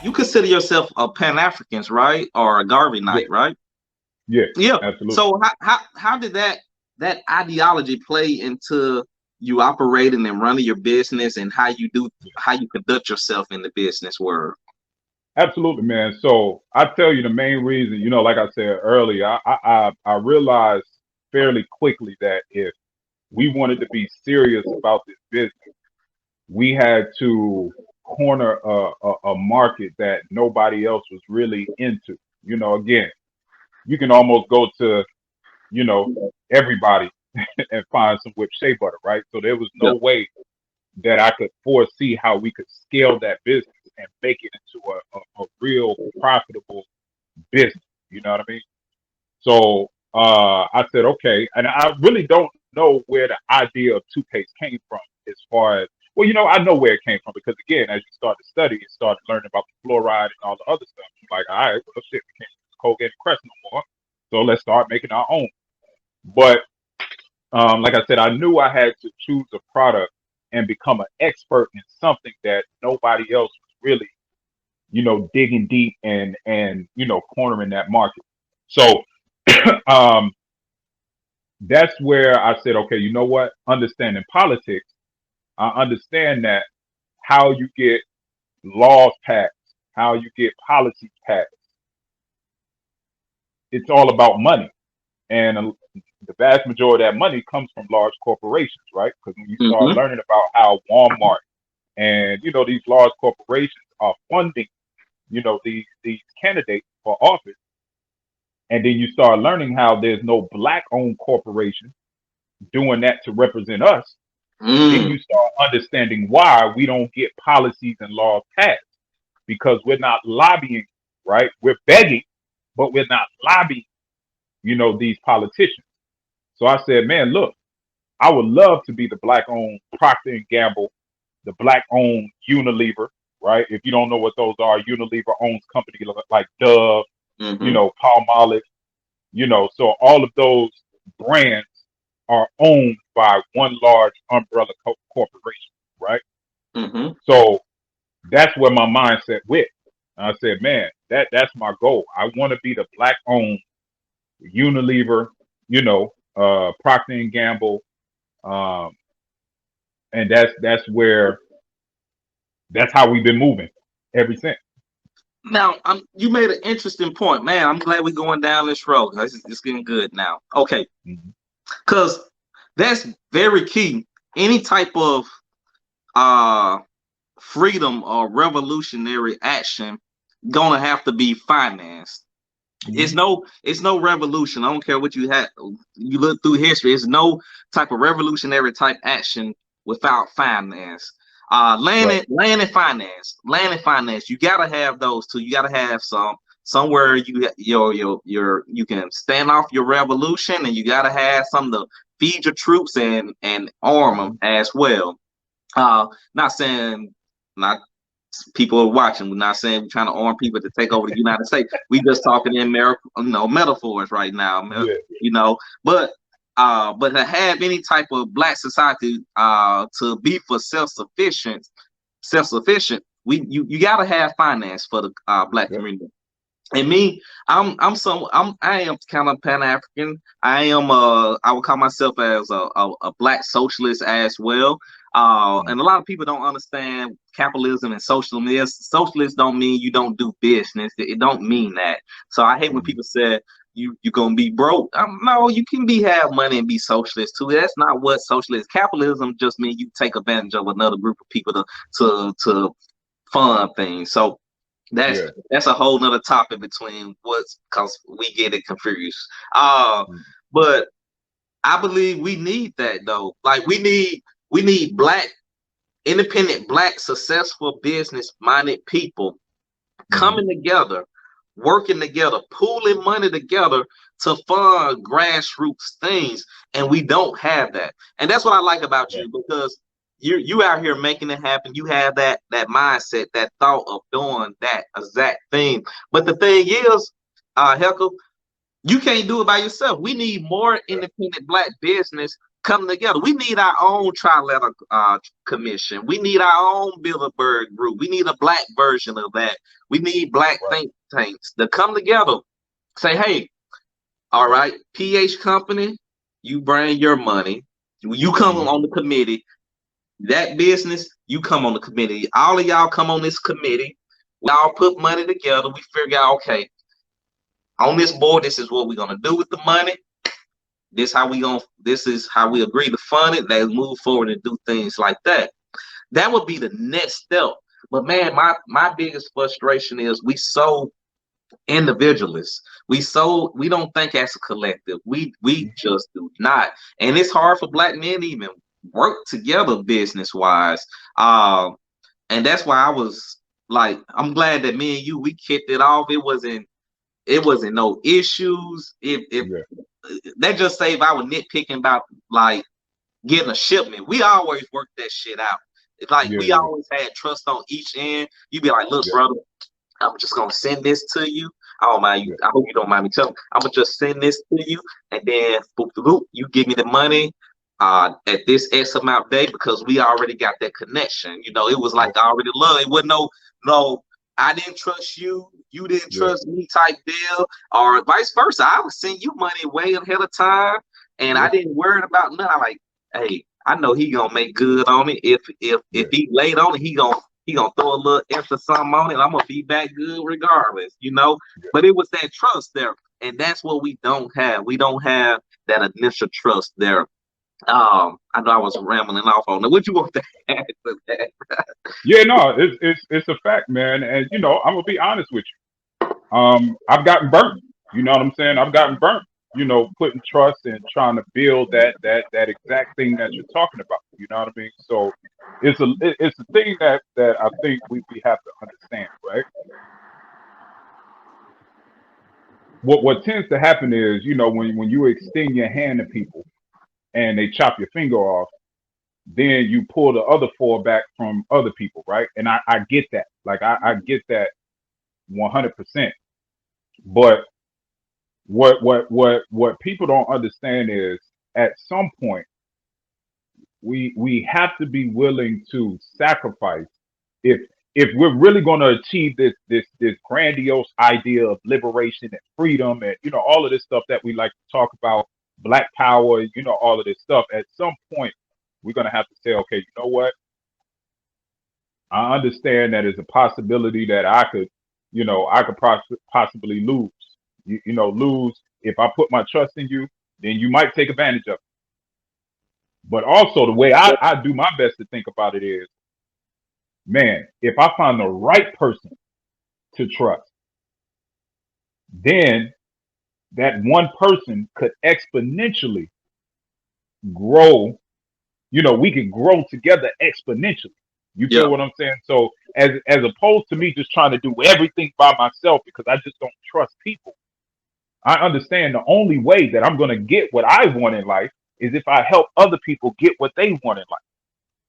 you consider yourself a Pan-Africanist, right? Or a Yeah, Garveyite, right? yeah, Yeah. absolutely. So how did that ideology play into you operating and running your business and how you conduct yourself in the business world? Absolutely, man. So I tell you the main reason, like I said earlier, I realized fairly quickly that if we wanted to be serious about this business, we had to corner a market that nobody else was really into. Again, you can almost go to, you know, everybody and find some whipped shea butter, right? So there was Yeah. no way that I could foresee how we could scale that business and make it into a real profitable business. You know what I mean? So I said, okay. And I really don't know where the idea of toothpaste came from as far as, well, I know where it came from because, again, as you start to study and start learning about the fluoride and all the other stuff, I'm like, all right, well, shit, we can't use Colgate and Crest no more. So let's start making our own. But like I said, I knew I had to choose a product and become an expert in something that nobody else was really, digging deep and cornering that market. So um, that's where I said, okay, you know what? Understanding politics, I understand that how you get laws passed, how you get policies passed, it's all about money. And the vast majority of that money comes from large corporations, right? Because when you start Mm-hmm. learning about how Walmart and these large corporations are funding, these candidates for office, and then you start learning how there's no black-owned corporation doing that to represent us, then Mm. you start understanding why we don't get policies and laws passed because we're not lobbying, right? We're begging, but we're not lobbying, these politicians. So I said, man, look, I would love to be the black-owned Procter and Gamble, the black-owned Unilever, right? If you don't know what those are, Unilever owns companies like Dove, Mm-hmm. Palmolive, so all of those brands are owned by one large umbrella corporation, right? Mm-hmm. So that's where my mindset went. I said, man, that's my goal. I want to be the black-owned Unilever, Procter and Gamble, um, and that's how we've been moving ever since. Now, you made an interesting point, man. I'm glad we're going down this road. It's getting good now. Okay, Hmm. because that's very key. Any type of uh freedom or revolutionary action gonna have to be financed. Hmm. It's no revolution. I don't care what you had. You look through history. It's no type of revolutionary type action without finance. Right. Land and finance. You gotta have those two. You gotta have somewhere you can stand off your revolution, and you gotta have some to feed your troops and arm them Hmm. as well. Not saying not people are watching. We're not saying we're trying to arm people to take over the United States. We just talking in metaphors right now, Yeah. you know. But but to have any type of black society to be for self sufficient, you got to have finance for the black Yep. community. And me, I am kind of Pan African. I would call myself as a black socialist as well. And a lot of people don't understand capitalism and socialism. Socialist don't mean you don't do business. It don't mean that. So I hate when Hmm. people say you're gonna be broke. No, you can be have money and be socialist too. That's not what socialist. Capitalism just means you take advantage of another group of people to fund things. So that's Yeah. that's a whole nother topic between what's because we get it confused. Uh, Hmm. but I believe we need that though. Like we need black, independent, black, successful, business minded people Hmm. coming together, working together, pooling money together to fund grassroots things. And we don't have that. And that's what I like about Right. you because you out here making it happen. You have that mindset, that thought of doing that exact thing. But the thing is, Heckle, you can't do it by yourself. We need more Yeah. independent black business come together. We need our own tri-letter commission. We need our own Bilderberg group. We need a black version of that. We need black Right. think tanks to come together. Say, hey, all right, PH Company, you bring your money. You come Mm-hmm. on the committee. That business, you come on the committee. All of y'all come on this committee. We all put money together. We figure out, okay, on this board, this is what we're gonna do with the money. This is how we agree to fund it. Let's move forward and do things like that. That would be the next step. But man, my biggest frustration is we so individualists. We don't think as a collective. We just do not. And it's hard for black men to even work together business wise. And that's why I was like, I'm glad that me and you we kicked it off. It wasn't no issues. If Yeah. that just say if I was nitpicking about like getting a shipment, we always worked that shit out. It's like Yeah. we Yeah. always had trust on each end. You be like, look, Yeah. brother, I'm just gonna send this to you. I don't mind you. Yeah. I hope you don't mind me telling. I'm gonna just send this to you, and then boop, boop, boop, you give me the money at this X amount day because we already got that connection. It was Yeah. like I already love. It wasn't no. I didn't trust you. You didn't Yeah. trust me type deal, or vice versa. I would send you money way ahead of time, and I Yeah. didn't worry about nothing. I'm like, hey, I know he gonna make good on it. If Yeah. he late on it, he gonna throw a little extra something on it. I'm gonna be back good regardless. Yeah. But it was that trust there, and that's what we don't have. We don't have that initial trust there. I know I was rambling off on that. What you want to add to that? Yeah, no, it's a fact, man. And I'm gonna be honest with you. I've gotten burnt. You know what I'm saying? I've gotten burnt. Putting trust and trying to build that exact thing that you're talking about. You know what I mean? So it's a thing that I think we have to understand, right? What tends to happen is, when you extend your hand to people and they chop your finger off, then you pull the other four back from other people, right? And I get that. Like I get that 100%. But what people don't understand is at some point we have to be willing to sacrifice if if we're really going to achieve this grandiose idea of liberation and freedom and all of this stuff that we like to talk about, black power, all of this stuff. At some point we're going to have to say, okay, you know what, I understand that it's a possibility that I could possibly lose. Lose if I put my trust in you, then you might take advantage of it. But also the way I do my best to think about it is, man, if I find the right person to trust, then that one person could exponentially grow. We could grow together exponentially. You Yeah, feel what I'm saying? So as opposed to me just trying to do everything by myself because I just don't trust people, I understand the only way that I'm going to get what I want in life is if I help other people get what they want in life.